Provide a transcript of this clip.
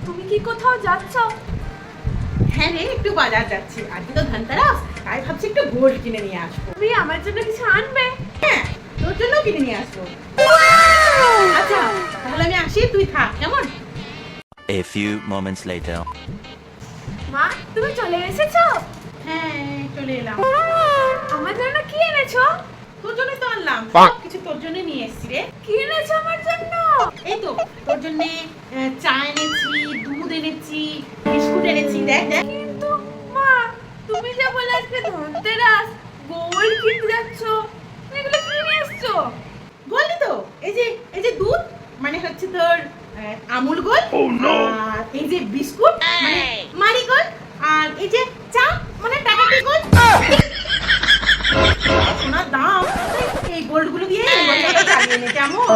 তুমি কি কোথাও যাচ্ছ? হ্যাঁ রে, একটু বাজার যাচ্ছি, আজকে তো ধনতেরাস, তাই ভাবছি একটু গোল্ড কিনে নিয়ে আসবো। তুমি আমার জন্য কিছু আনবে? হ্যাঁ, তোর জন্য কিনে নিয়ে আসবো। আচ্ছা, তাহলে আমি আসি, তুই থাক কেমন। A few moments later. মা, তুমি চলে এসেছো? হ্যাঁ, চলে এলাম। আমার জন্য কি এনেছো? তোর জন্যই তো আনলাম, সব কিছু তোর জন্য নিয়ে এসেছি রে। কি এনেছো আমার জন্য? এই তো তোর জন্য চা এনেছি, দুধ এনেছি, বিস্কুট এনেছি, দেখ দেখ। কিন্তু মা, তুমি যে বলে আজকে ধনতেরাস, গোল্ড কিনতে যাচ্ছ, তুমি এগুলো কি নিয়ে এসছো? বললি তো, এই যে দুধ মানে হচ্ছে তোর আমুল গোল্ড, আর এই যে বিস্কুট মানে মারি গোল্ড, আর এই যে চা মানে টাটা টি গোল্ড। সোনার দাম, এই গোল্ড গুলো দিয়ে চালিয়ে নে কেমন।